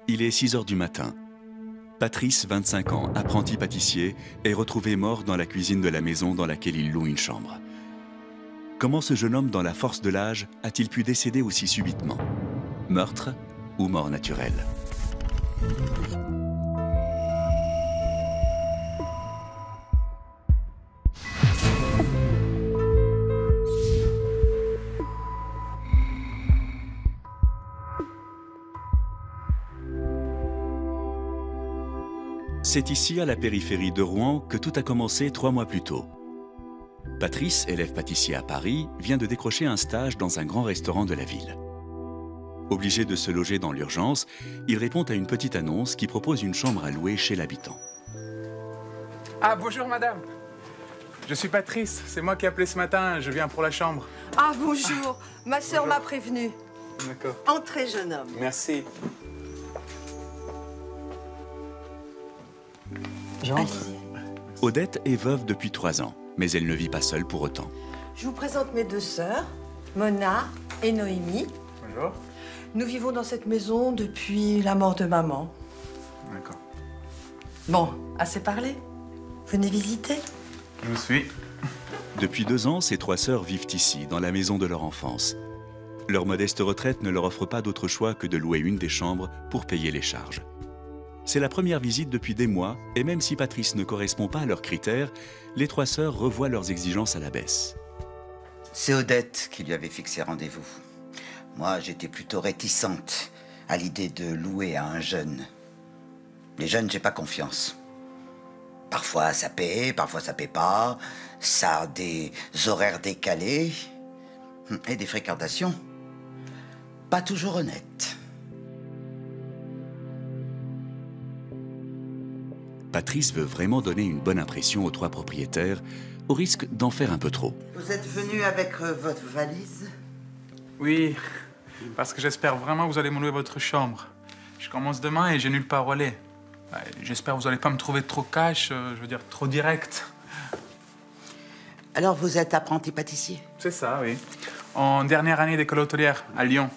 Il est 6 heures du matin. Patrice, 25 ans, apprenti pâtissier, est retrouvé mort dans la cuisine de la maison dans laquelle il loue une chambre. Comment ce jeune homme, dans la force de l'âge, a-t-il pu décéder aussi subitement? Meurtre ou mort naturelle? C'est ici, à la périphérie de Rouen, que tout a commencé 3 mois plus tôt. Patrice, élève pâtissier à Paris, vient de décrocher un stage dans un grand restaurant de la ville. Obligé de se loger dans l'urgence, il répond à une petite annonce qui propose une chambre à louer chez l'habitant. Ah, bonjour madame. Je suis Patrice, c'est moi qui ai appelé ce matin, je viens pour la chambre. Ah, bonjour. Ma sœur m'a prévenu. D'accord. Entrez, jeune homme. Merci. Allez-y. Odette est veuve depuis 3 ans, mais elle ne vit pas seule pour autant. Je vous présente mes 2 sœurs, Mona et Noémie. Bonjour. Nous vivons dans cette maison depuis la mort de maman. D'accord. Bon, assez parlé. Venez visiter. Je vous suis. Depuis 2 ans, ces 3 sœurs vivent ici, dans la maison de leur enfance. Leur modeste retraite ne leur offre pas d'autre choix que de louer une des chambres pour payer les charges. C'est la première visite depuis des mois, et même si Patrice ne correspond pas à leurs critères, les 3 sœurs revoient leurs exigences à la baisse. C'est Odette qui lui avait fixé rendez-vous. Moi, j'étais plutôt réticente à l'idée de louer à un jeune. Les jeunes, j'ai pas confiance. Parfois ça paie, parfois ça paie pas. Ça a des horaires décalés et des fréquentations pas toujours honnêtes. Patrice veut vraiment donner une bonne impression aux 3 propriétaires, au risque d'en faire un peu trop. Vous êtes venu avec votre valise? Oui, parce que j'espère vraiment que vous allez me louer votre chambre. Je commence demain et j'ai nulle part où aller. J'espère que vous n'allez pas me trouver trop cash, je veux dire trop direct. Alors vous êtes apprenti pâtissier? C'est ça, oui. En dernière année d'école hôtelière à Lyon.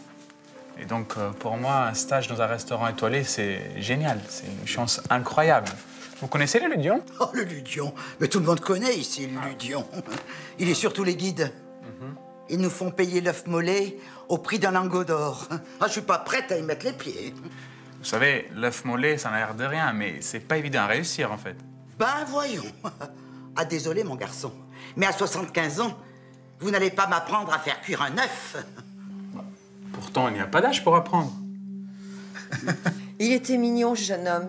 Et donc pour moi, un stage dans un restaurant étoilé, c'est génial. C'est une chance incroyable. Vous connaissez le Ludion? Oh, le Ludion. Mais tout le monde connaît ici le Ludion. Il est sur tous les guides. Ils nous font payer l'œuf mollet au prix d'un lingot d'or. Ah, je suis pas prête à y mettre les pieds. Vous savez, l'œuf mollet, ça n'a l'air de rien, mais c'est pas évident à réussir, en fait. Ben, voyons. Ah, désolé, mon garçon. Mais à 75 ans, vous n'allez pas m'apprendre à faire cuire un œuf. Pourtant, il n'y a pas d'âge pour apprendre. Il était mignon, ce jeune homme.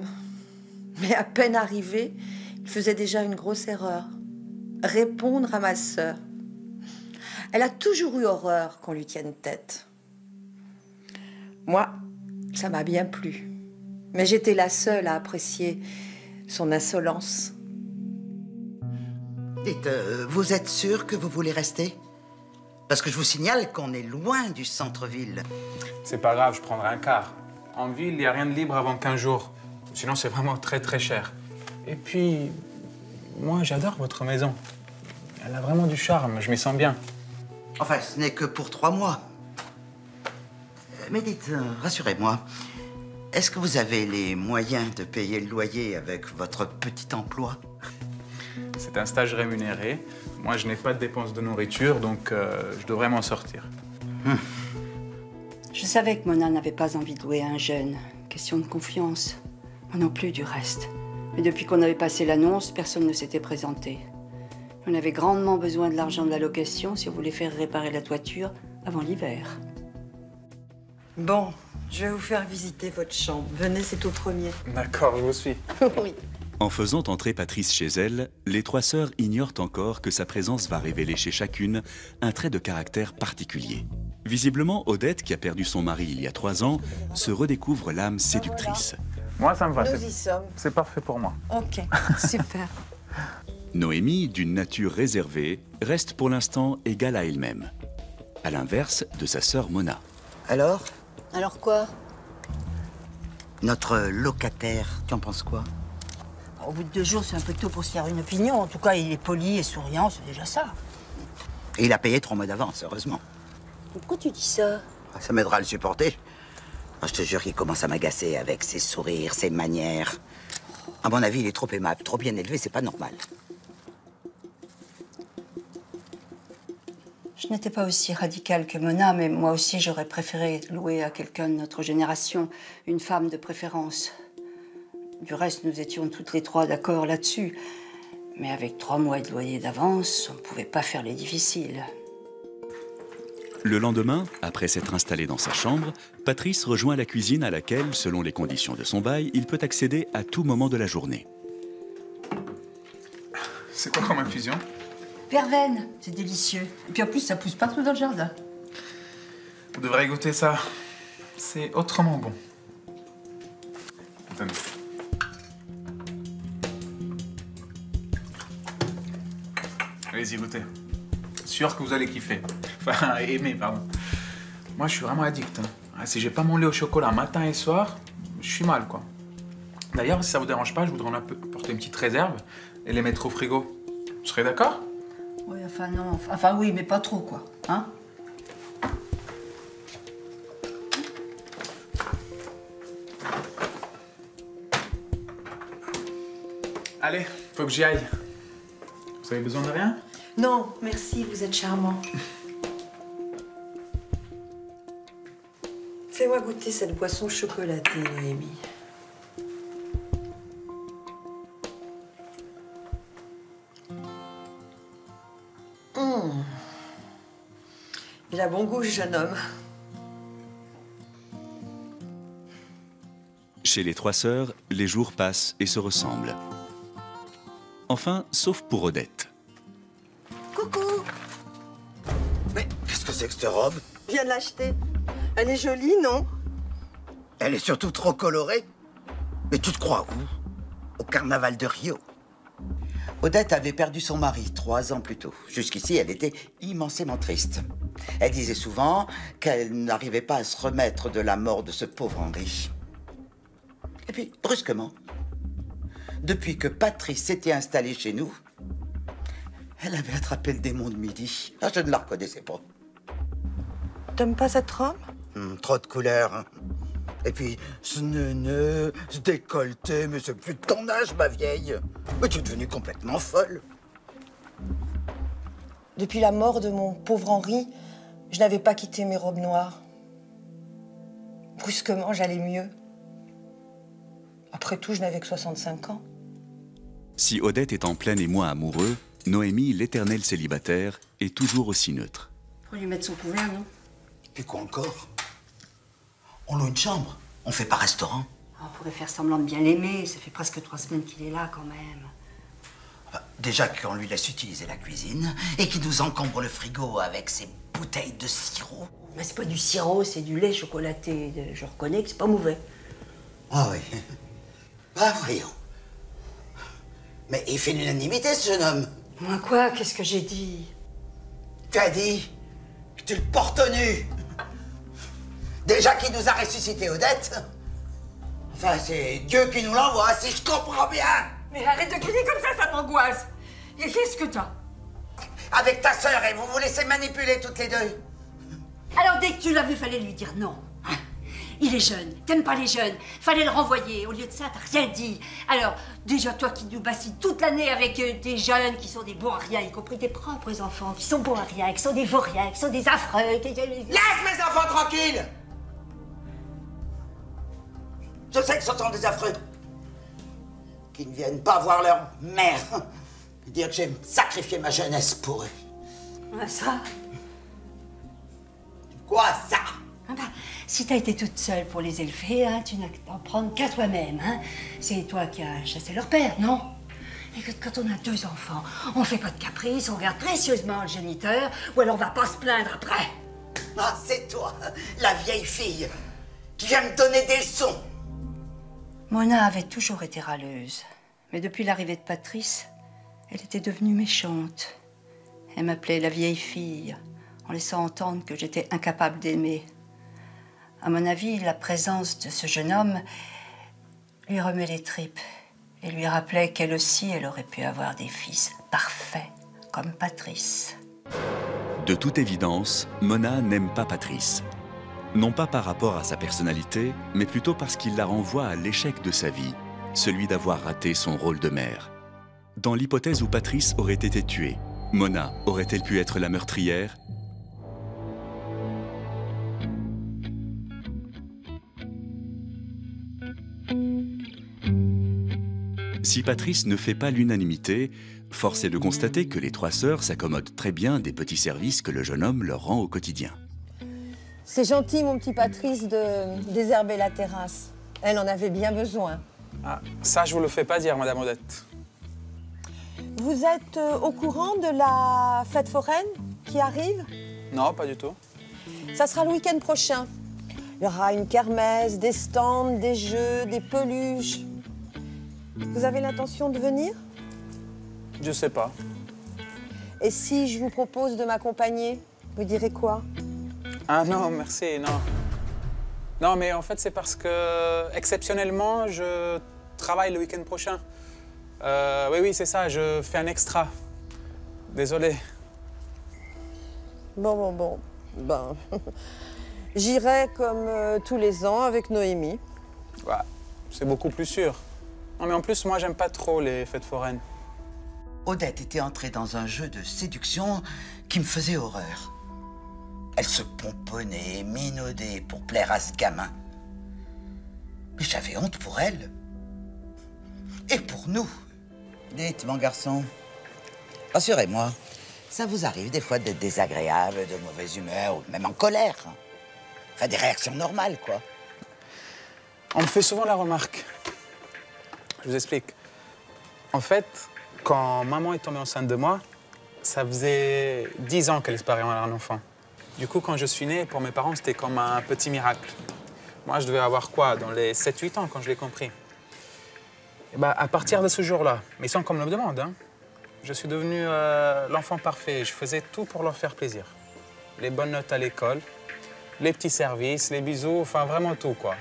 Mais à peine arrivé, il faisait déjà une grosse erreur. Répondre à ma sœur. Elle a toujours eu horreur qu'on lui tienne tête. Moi, ça m'a bien plu. Mais j'étais la seule à apprécier son insolence. Dites, vous êtes sûr que vous voulez rester? Parce que je vous signale qu'on est loin du centre-ville. C'est pas grave, je prendrai un car. En ville, il n'y a rien de libre avant 15 jours. Sinon, c'est vraiment très, très cher. Et puis, moi, j'adore votre maison. Elle a vraiment du charme, je m'y sens bien. Enfin, ce n'est que pour 3 mois. Mais dites, rassurez-moi, est-ce que vous avez les moyens de payer le loyer avec votre petit emploi? C'est un stage rémunéré. Moi, je n'ai pas de dépenses de nourriture, donc je devrais m'en sortir. Je savais que Mona n'avait pas envie de louer à un jeune. Question de confiance. Moi non plus, du reste. Mais depuis qu'on avait passé l'annonce, personne ne s'était présenté. On avait grandement besoin de l'argent de la location si on voulait faire réparer la toiture avant l'hiver. Bon, je vais vous faire visiter votre chambre. Venez, c'est au premier. D'accord, je vous suis. Oui. En faisant entrer Patrice chez elle, les 3 sœurs ignorent encore que sa présence va révéler chez chacune un trait de caractère particulier. Visiblement, Odette, qui a perdu son mari il y a 3 ans, se redécouvre l'âme séductrice. Moi, ça me va. Nous y sommes. C'est parfait pour moi. Ok, super. Noémie, d'une nature réservée, reste pour l'instant égale à elle-même. À l'inverse de sa sœur Mona. Alors, Alors quoi? notre locataire, tu en penses quoi? Au bout de 2 jours, c'est un peu tôt pour se faire une opinion. En tout cas, il est poli et souriant, c'est déjà ça. Et il a payé 3 mois d'avance, heureusement. Pourquoi tu dis ça? Ça m'aidera à le supporter. Je te jure qu'il commence à m'agacer avec ses sourires, ses manières. À mon avis, il est trop aimable, trop bien élevé, c'est pas normal. Je n'étais pas aussi radicale que Mona, mais moi aussi j'aurais préféré louer à quelqu'un de notre génération, une femme de préférence. Du reste, nous étions toutes les trois d'accord là-dessus. Mais avec 3 mois de loyer d'avance, on ne pouvait pas faire les difficiles. Le lendemain, après s'être installé dans sa chambre, Patrice rejoint la cuisine à laquelle, selon les conditions de son bail, il peut accéder à tout moment de la journée. C'est quoi comme infusion? Verveine, c'est délicieux. Et puis en plus, ça pousse partout dans le jardin. Vous devrez goûter ça. C'est autrement bon. Tenez. Allez-y, goûtez. Sûr que vous allez kiffer. Enfin, aimer, pardon. Moi, je suis vraiment addict. Hein. Si j'ai pas mon lait au chocolat matin et soir, je suis mal, quoi. D'ailleurs, si ça vous dérange pas, je voudrais en apporter une petite réserve et les mettre au frigo. Vous serez d'accord? Oui, enfin non, enfin oui, mais pas trop, quoi. Hein? Allez, faut que j'y aille. Vous avez besoin de rien? Non, merci, vous êtes charmant. Fais-moi goûter cette boisson chocolatée, Noémie. Il a bon goût, ce jeune homme. Chez les 3 sœurs, les jours passent et se ressemblent. Enfin, sauf pour Odette. Coucou! Mais qu'est-ce que c'est que cette robe? Je viens de l'acheter. Elle est jolie, non? Elle est surtout trop colorée. Mais tu te crois où? Au carnaval de Rio. Odette avait perdu son mari 3 ans plus tôt. Jusqu'ici, elle était immensément triste. Elle disait souvent qu'elle n'arrivait pas à se remettre de la mort de ce pauvre Henri. Et puis, brusquement, depuis que Patrice s'était installé chez nous, elle avait attrapé le démon de midi. Ah, je ne la reconnaissais pas. T'aimes pas cette robe? Trop de couleurs. Hein. Et puis, ce neuneu, ce décolleté, mais c'est plus de ton âge, ma vieille. Mais tu es devenue complètement folle. Depuis la mort de mon pauvre Henri, je n'avais pas quitté mes robes noires. Brusquement, j'allais mieux. Après tout, je n'avais que 65 ans. Si Odette est en plein émoi amoureux, Noémie, l'éternelle célibataire, est toujours aussi neutre. Faut lui mettre son couvert, non? Et quoi encore? On loue une chambre, on fait pas restaurant. On pourrait faire semblant de bien l'aimer, ça fait presque 3 semaines qu'il est là, quand même. Déjà qu'on lui laisse utiliser la cuisine et qu'il nous encombre le frigo avec ses bouteilles de sirop. Mais c'est pas du sirop, c'est du lait chocolaté. Je reconnais que c'est pas mauvais. Ah oui. Bah voyons. Mais il fait l'unanimité, ce jeune homme. Moi quoi? Qu'est-ce que j'ai dit? Tu as dit que tu le portes nu. Déjà qu'il nous a ressuscité Odette. Enfin, c'est Dieu qui nous l'envoie, si je comprends bien. Mais arrête de crier comme ça m'angoisse. Et qu'est-ce que t'as? Avec ta sœur, et vous vous laissez manipuler toutes les deux. Alors dès que tu l'as vu, fallait lui dire non. Hein? Il est jeune, t'aimes pas les jeunes, fallait le renvoyer. Au lieu de ça, t'as rien dit. Alors, déjà toi qui nous bassines toute l'année avec des jeunes qui sont des bons à rien, y compris tes propres enfants, qui sont bons à rien, qui sont des vauriens, qui sont des affreux. Laisse mes enfants tranquilles. Je sais que ce sont des affreux. Qui ne viennent pas voir leur mère. Dire que j'ai sacrifié ma jeunesse pour eux. Ah, ça? Quoi, ça? Ah bah, si t'as été toute seule pour les élever, hein, tu n'as qu'à en prendre qu'à toi-même. Hein. C'est toi qui as chassé leur père, non? Écoute, quand on a 2 enfants, on fait pas de caprice, on regarde précieusement le géniteur, ou alors on va pas se plaindre après. Ah, c'est toi, la vieille fille, qui vient me donner des leçons. Mona avait toujours été râleuse, mais depuis l'arrivée de Patrice, elle était devenue méchante. Elle m'appelait la vieille fille, en laissant entendre que j'étais incapable d'aimer. À mon avis, la présence de ce jeune homme lui remet les tripes et lui rappelait qu'elle aussi, elle aurait pu avoir des fils parfaits, comme Patrice. De toute évidence, Mona n'aime pas Patrice. Non pas par rapport à sa personnalité, mais plutôt parce qu'il la renvoie à l'échec de sa vie, celui d'avoir raté son rôle de mère. Dans l'hypothèse où Patrice aurait été tué, Mona aurait-elle pu être la meurtrière? Si Patrice ne fait pas l'unanimité, force est de constater que les trois sœurs s'accommodent très bien des petits services que le jeune homme leur rend au quotidien. C'est gentil, mon petit Patrice, de désherber la terrasse. Elle en avait bien besoin. Ah, ça, je vous le fais pas dire, Madame Odette. Vous êtes au courant de la fête foraine qui arrive? Non, pas du tout. Ça sera le week-end prochain. Il y aura une kermesse, des stands, des jeux, des peluches. Vous avez l'intention de venir? Je sais pas. Et si je vous propose de m'accompagner, vous direz quoi? Ah non, merci, non. Non, mais en fait, c'est parce que, exceptionnellement, je travaille le week-end prochain. Oui, c'est ça, je fais un extra. Désolé. Bon. Ben, j'irai comme tous les ans avec Noémie. Ouais, c'est beaucoup plus sûr. Non, mais en plus, moi, j'aime pas trop les fêtes foraines. Odette était entrée dans un jeu de séduction qui me faisait horreur. Elle se pomponnait, minaudait pour plaire à ce gamin. Mais j'avais honte pour elle. Et pour nous. Dites, mon garçon, rassurez-moi, ça vous arrive des fois d'être désagréable, de mauvaise humeur, ou même en colère. Enfin, des réactions normales, quoi. On me fait souvent la remarque. Je vous explique. En fait, quand maman est tombée enceinte de moi, ça faisait 10 ans qu'elle espérait avoir un enfant. Du coup, quand je suis né, pour mes parents, c'était comme un petit miracle. Moi, je devais avoir quoi, dans les 7-8 ans, quand je l'ai compris. Et bah, à partir de ce jour-là, mais sans qu'on me le demande, hein, je suis devenu l'enfant parfait. Je faisais tout pour leur faire plaisir. Les bonnes notes à l'école, les petits services, les bisous, enfin vraiment tout, quoi.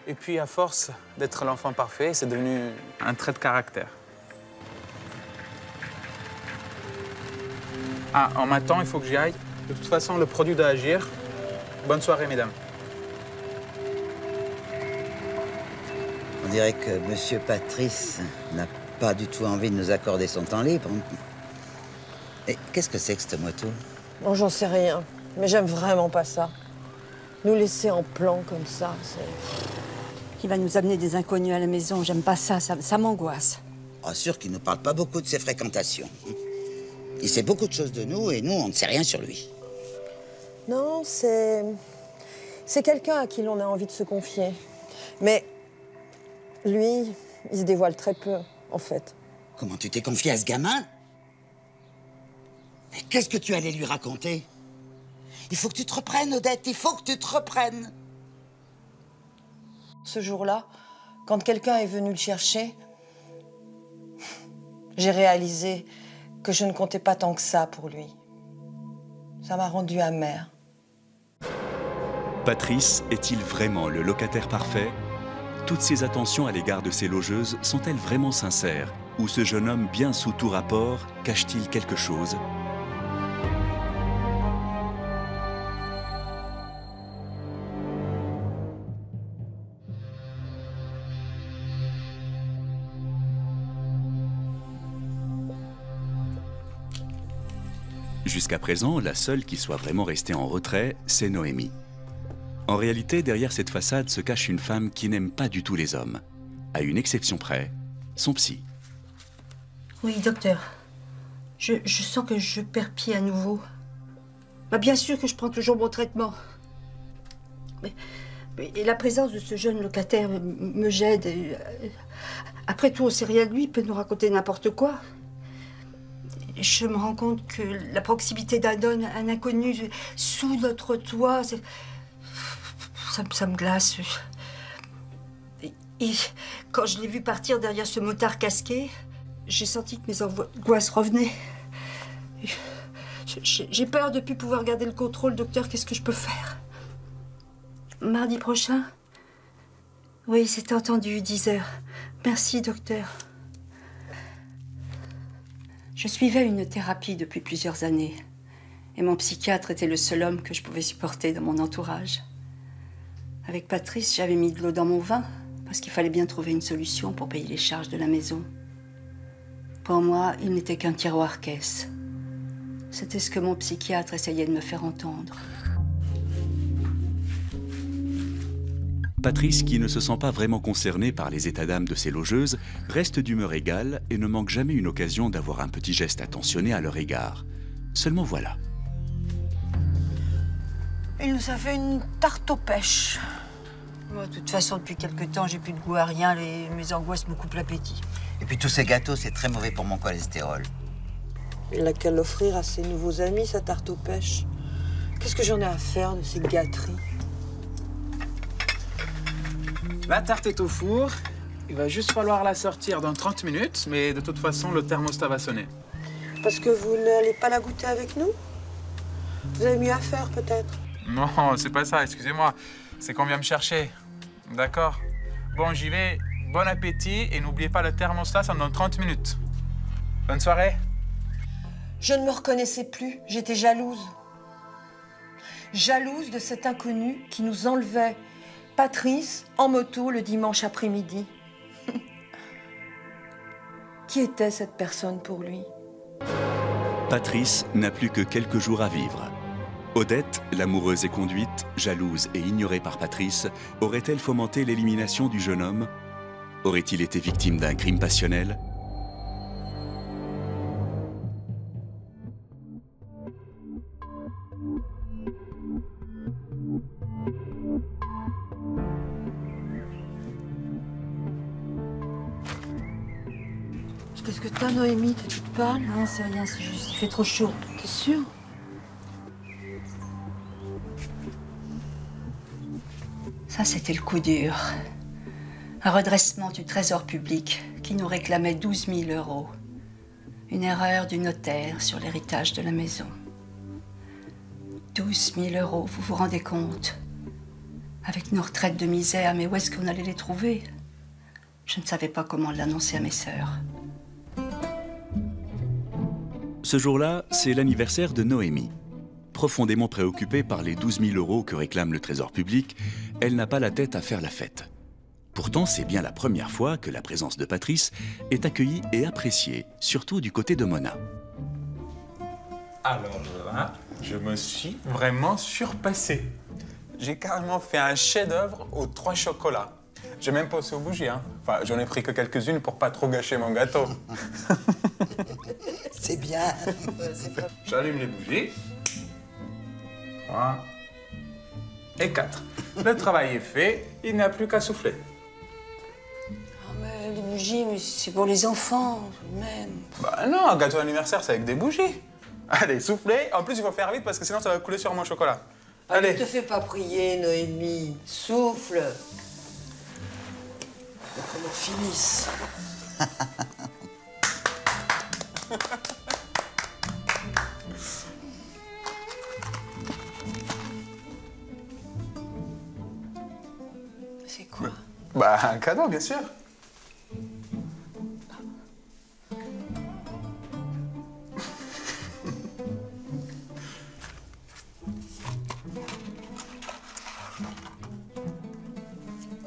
Et puis, à force d'être l'enfant parfait, c'est devenu un trait de caractère. Ah, en m'attend, il faut que j'y aille. De toute façon, le produit doit agir. Bonne soirée, mesdames. On dirait que Monsieur Patrice n'a pas du tout envie de nous accorder son temps libre. Et qu'est-ce que c'est que cette moto? Bon, j'en sais rien, mais j'aime vraiment pas ça. Nous laisser en plan comme ça, c'est... Il va nous amener des inconnus à la maison. J'aime pas ça, ça m'angoisse. Rassure qu'il ne parle pas beaucoup de ses fréquentations. Il sait beaucoup de choses de nous et nous, on ne sait rien sur lui. Non, c'est quelqu'un à qui l'on a envie de se confier. Mais lui, il se dévoile très peu, en fait. Comment tu t'es confié à ce gamin? Mais qu'est-ce que tu allais lui raconter? Il faut que tu te reprennes, Odette, il faut que tu te reprennes. Ce jour-là, quand quelqu'un est venu le chercher, j'ai réalisé que je ne comptais pas tant que ça pour lui. Ça m'a rendue amère. Patrice est-il vraiment le locataire parfait? Toutes ses attentions à l'égard de ses logeuses sont-elles vraiment sincères? Ou ce jeune homme bien sous tout rapport cache-t-il quelque chose? Jusqu'à présent, la seule qui soit vraiment restée en retrait, c'est Noémie. En réalité, derrière cette façade se cache une femme qui n'aime pas du tout les hommes. À une exception près, son psy. Oui, docteur. Je sens que je perds pied à nouveau. Bah, bien sûr que je prends toujours mon traitement. Mais la présence de ce jeune locataire me gêne. Après tout, on sait rien de lui, il peut nous raconter n'importe quoi. Je me rends compte que la proximité d'un homme, un inconnu, sous notre toit, ça me glace. Et quand je l'ai vu partir derrière ce motard casqué, j'ai senti que mes angoisses revenaient. J'ai peur de ne plus pouvoir garder le contrôle, docteur. Qu'est-ce que je peux faire? Mardi prochain? Oui, c'est entendu, 10h. Merci, docteur. Je suivais une thérapie depuis plusieurs années. Et mon psychiatre était le seul homme que je pouvais supporter dans mon entourage. Avec Patrice, j'avais mis de l'eau dans mon vin, parce qu'il fallait bien trouver une solution pour payer les charges de la maison. Pour moi, il n'était qu'un tiroir-caisse. C'était ce que mon psychiatre essayait de me faire entendre. Patrice, qui ne se sent pas vraiment concerné par les états d'âme de ses logeuses, reste d'humeur égale et ne manque jamais une occasion d'avoir un petit geste attentionné à leur égard. Seulement voilà. Il nous a fait une tarte aux pêches. Moi, de toute façon, depuis quelque temps, j'ai plus de goût à rien. Mes angoisses me coupent l'appétit. Et puis tous ces gâteaux, c'est très mauvais pour mon cholestérol. Il n'a qu'à l'offrir à ses nouveaux amis, sa tarte aux pêches. Qu'est-ce que j'en ai à faire de ces gâteries? La tarte est au four. Il va juste falloir la sortir dans 30 minutes, mais de toute façon, le thermostat va sonner. Parce que vous n'allez pas la goûter avec nous? Vous avez mieux à faire, peut-être? Non, c'est pas ça, excusez-moi. C'est qu'on vient me chercher. D'accord? Bon, j'y vais. Bon appétit et n'oubliez pas le thermostat, ça me donne 30 minutes. Bonne soirée. Je ne me reconnaissais plus. J'étais jalouse. Jalouse de cet inconnu qui nous enlevait Patrice en moto le dimanche après-midi. Qui était cette personne pour lui? Patrice n'a plus que quelques jours à vivre. Odette, l'amoureuse et conduite, jalouse et ignorée par Patrice, aurait-elle fomenté l'élimination du jeune homme? Aurait-il été victime d'un crime passionnel? Qu'est-ce que t'as, Noémie? T'es toute pâle? Non, c'est rien, c'est juste qu'il fait trop chaud. T'es sûre? Ça, c'était le coup dur. Un redressement du trésor public qui nous réclamait 12 000 €. Une erreur du notaire sur l'héritage de la maison. 12 000 €, vous vous rendez compte? Avec nos retraites de misère, mais où est-ce qu'on allait les trouver? Je ne savais pas comment l'annoncer à mes sœurs. Ce jour-là, c'est l'anniversaire de Noémie. Profondément préoccupée par les 12 000 € que réclame le Trésor public, elle n'a pas la tête à faire la fête. Pourtant, c'est bien la première fois que la présence de Patrice est accueillie et appréciée, surtout du côté de Mona. Alors là, je me suis vraiment surpassé. J'ai carrément fait un chef-d'œuvre aux 3 chocolats. J'ai même pensé aux bougies, hein. Enfin, j'en ai pris que quelques-unes pour pas trop gâcher mon gâteau. C'est bien. J'allume les bougies. 3 et 4. Le travail est fait, il n'y a plus qu'à souffler. Oh, mais les bougies, mais c'est pour les enfants, même. Bah non, un gâteau d'anniversaire, c'est avec des bougies. Allez, soufflez. En plus, il faut faire vite parce que sinon, ça va couler sur mon chocolat. Allez, ne te fais pas prier, Noémie. Souffle. Faut qu'on en finisse. C'est quoi? Bah, un cadeau, bien sûr.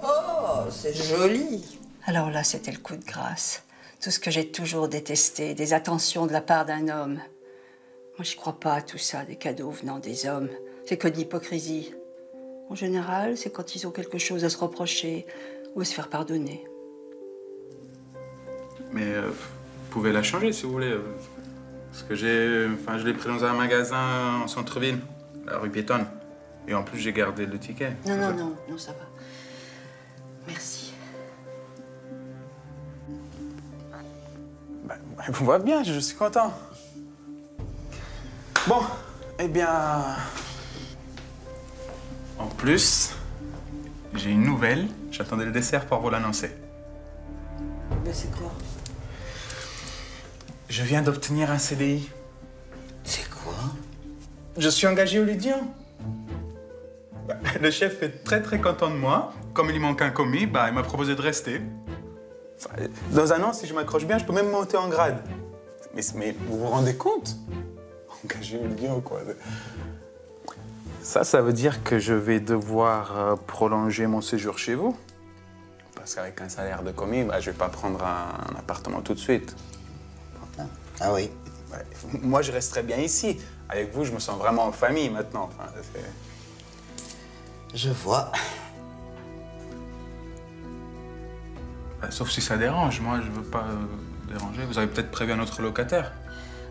Oh, c'est joli. Alors là, c'était le coup de grâce. Tout ce que j'ai toujours détesté, des attentions de la part d'un homme. Moi, je crois pas à tout ça, des cadeaux venant des hommes. C'est que de l'hypocrisie. En général, c'est quand ils ont quelque chose à se reprocher ou à se faire pardonner. Mais vous pouvez la changer si vous voulez. Parce que je l'ai pris dans un magasin en centre-ville, la rue piétonne. Et en plus, j'ai gardé le ticket. Non, ça va. Merci. Bah, vous va bien, je suis content. Bon, eh bien... En plus, j'ai une nouvelle. J'attendais le dessert pour vous l'annoncer. Mais c'est quoi? Je viens d'obtenir un CDI. C'est quoi? Je suis engagé au Lydian. Bah, le chef est très content de moi. Comme il lui manque un commis, bah, il m'a proposé de rester. Enfin, dans un an, si je m'accroche bien, je peux même monter en grade. Mais vous vous rendez compte? engager Julien, quoi. Ça veut dire que je vais devoir prolonger mon séjour chez vous. Parce qu'avec un salaire de commis, bah, je vais pas prendre un appartement tout de suite. Ah oui. Ouais. Moi, je resterai bien ici. Avec vous, je me sens vraiment en famille maintenant. Enfin, je vois. bah, sauf si ça dérange. Moi, je veux pas déranger. Vous avez peut-être prévu un autre locataire.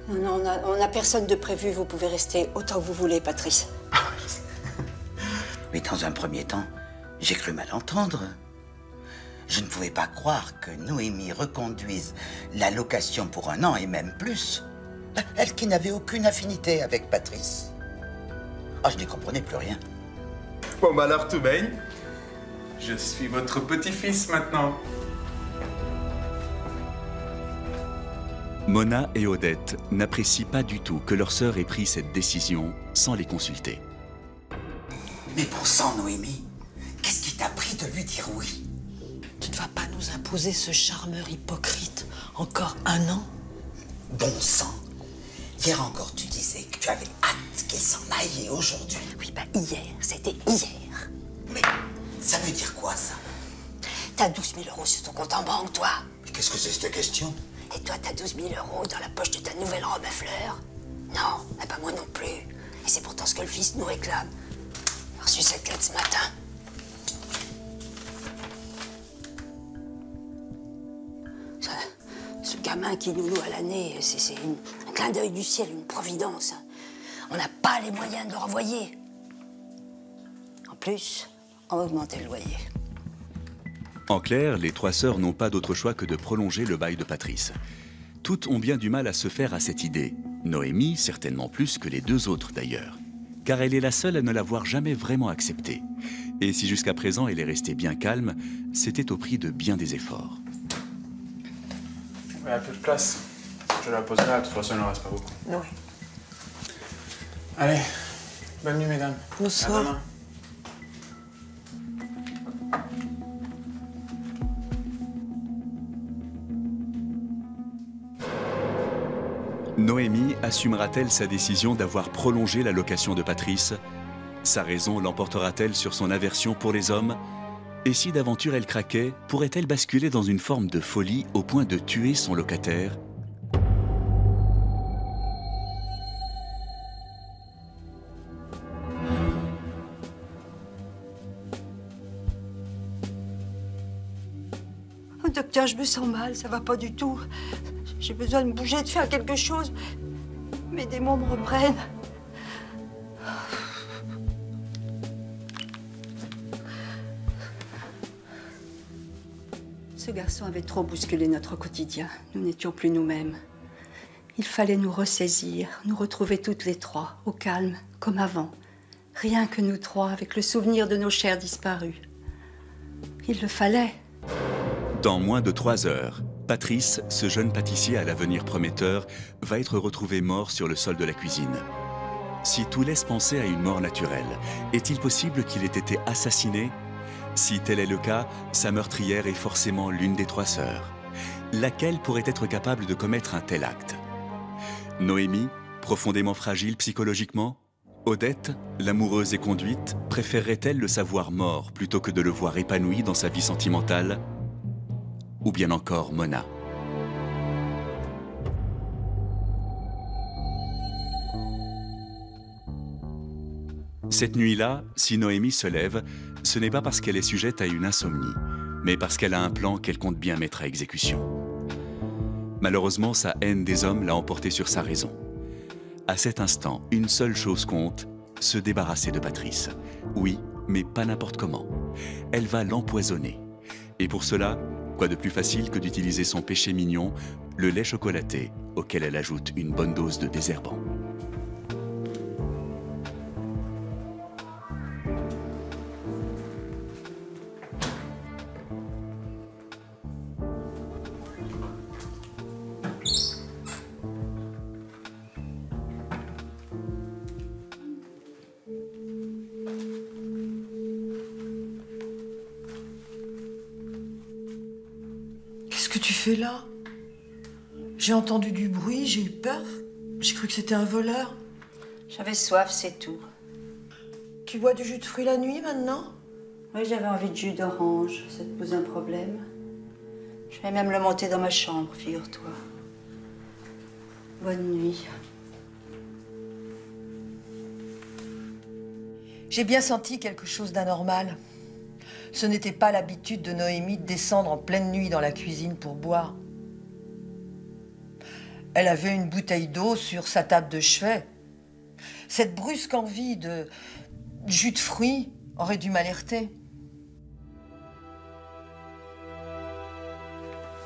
Non, on n'a personne de prévu. Vous pouvez rester autant que vous voulez, Patrice. Mais dans un premier temps, j'ai cru mal entendre. Je ne pouvais pas croire que Noémie reconduise la location pour 1 an et même plus. Elle qui n'avait aucune affinité avec Patrice. Oh, je n'y comprenais plus rien. Bon, bah alors tout baigne. Je suis votre petit-fils maintenant. Mona et Odette n'apprécient pas du tout que leur sœur ait pris cette décision sans les consulter. Mais bon sang, Noémie, qu'est-ce qui t'a pris de lui dire oui? Tu ne vas pas nous imposer ce charmeur hypocrite encore 1 an? Bon sang. Hier encore, tu disais que tu avais hâte qu'il s'en aille et aujourd'hui. Oui, bah hier, c'était hier. Mais ça veut dire quoi, ça? T'as 12 000 € sur ton compte en banque, toi. Mais qu'est-ce que c'est cette question? Et toi, t'as 12 000 € dans la poche de ta nouvelle robe à fleurs? Non, eh ben moi non plus. Et c'est pourtant ce que le fils nous réclame. J'ai reçu cette lettre ce matin. Ce gamin qui nous loue à l'année, c'est un clin d'œil du ciel, une providence. On n'a pas les moyens de le renvoyer. En plus, on va augmenter le loyer. En clair, les 3 sœurs n'ont pas d'autre choix que de prolonger le bail de Patrice. Toutes ont bien du mal à se faire à cette idée. Noémie, certainement plus que les 2 autres d'ailleurs. Car elle est la seule à ne l'avoir jamais vraiment acceptée. Et si jusqu'à présent elle est restée bien calme, c'était au prix de bien des efforts. Il y a peu de place. Je la poserai là, de toute façon, il n'en reste pas beaucoup. Oui. Allez, bonne nuit, mesdames. Bonsoir. À demain. Noémie assumera-t-elle sa décision d'avoir prolongé la location de Patrice? Sa raison l'emportera-t-elle sur son aversion pour les hommes? Et si d'aventure elle craquait, pourrait-elle basculer dans une forme de folie au point de tuer son locataire? Oh, docteur, je me sens mal, ça va pas du tout. J'ai besoin de bouger, de faire quelque chose. Mes démons me reprennent. Ce garçon avait trop bousculé notre quotidien. Nous n'étions plus nous-mêmes. Il fallait nous ressaisir, nous retrouver toutes les 3, au calme, comme avant. Rien que nous 3, avec le souvenir de nos chers disparus. Il le fallait. Dans moins de 3 heures, Patrice, ce jeune pâtissier à l'avenir prometteur, va être retrouvé mort sur le sol de la cuisine. Si tout laisse penser à une mort naturelle, est-il possible qu'il ait été assassiné? Si tel est le cas, sa meurtrière est forcément l'une des 3 sœurs. Laquelle pourrait être capable de commettre un tel acte? Noémie, profondément fragile psychologiquement? Odette, l'amoureuse et conduite, préférerait-elle le savoir mort plutôt que de le voir épanoui dans sa vie sentimentale? Ou bien encore Mona? Cette nuit-là, si Noémie se lève, ce n'est pas parce qu'elle est sujette à une insomnie, mais parce qu'elle a un plan qu'elle compte bien mettre à exécution. Malheureusement, sa haine des hommes l'a emportée sur sa raison. À cet instant, une seule chose compte, se débarrasser de Patrice. Oui, mais pas n'importe comment. Elle va l'empoisonner. Et pour cela, quoi de plus facile que d'utiliser son péché mignon, le lait chocolaté, auquel elle ajoute une bonne dose de désherbant. Qu'est-ce que tu fais là? J'ai entendu du bruit, j'ai eu peur. J'ai cru que c'était un voleur. J'avais soif, c'est tout. Tu bois du jus de fruits la nuit maintenant? Oui, j'avais envie de jus d'orange. Ça te pose un problème? Je vais même le monter dans ma chambre, figure-toi. Bonne nuit. J'ai bien senti quelque chose d'anormal. Ce n'était pas l'habitude de Noémie de descendre en pleine nuit dans la cuisine pour boire. Elle avait une bouteille d'eau sur sa table de chevet. Cette brusque envie de jus de fruits aurait dû m'alerter.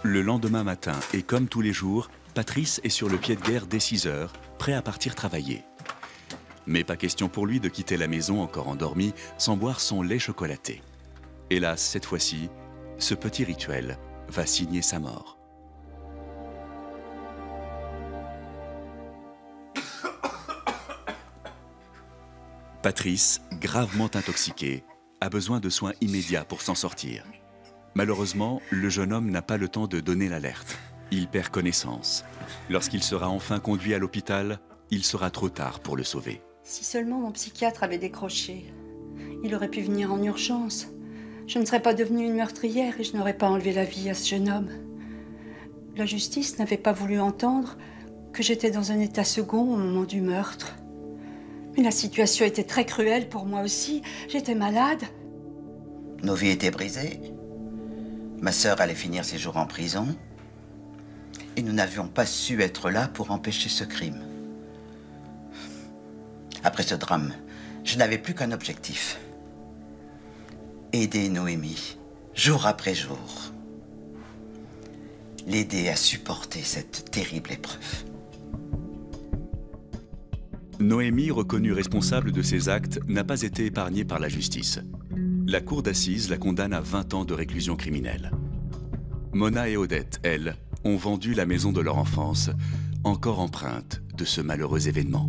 Le lendemain matin, et comme tous les jours, Patrice est sur le pied de guerre dès 6 heures, prêt à partir travailler. Mais pas question pour lui de quitter la maison encore endormi sans boire son lait chocolaté. Hélas, cette fois-ci, ce petit rituel va signer sa mort. Patrice, gravement intoxiqué, a besoin de soins immédiats pour s'en sortir. Malheureusement, le jeune homme n'a pas le temps de donner l'alerte. Il perd connaissance. Lorsqu'il sera enfin conduit à l'hôpital, il sera trop tard pour le sauver. Si seulement mon psychiatre avait décroché, il aurait pu venir en urgence. Je ne serais pas devenue une meurtrière et je n'aurais pas enlevé la vie à ce jeune homme. La justice n'avait pas voulu entendre que j'étais dans un état second au moment du meurtre. Mais la situation était très cruelle pour moi aussi. J'étais malade. Nos vies étaient brisées. Ma sœur allait finir ses jours en prison. Et nous n'avions pas su être là pour empêcher ce crime. Après ce drame, je n'avais plus qu'un objectif. Aider Noémie, jour après jour. L'aider à supporter cette terrible épreuve. Noémie, reconnue responsable de ses actes, n'a pas été épargnée par la justice. La cour d'assises la condamne à 20 ans de réclusion criminelle. Mona et Odette, elles, ont vendu la maison de leur enfance, encore empreinte de ce malheureux événement.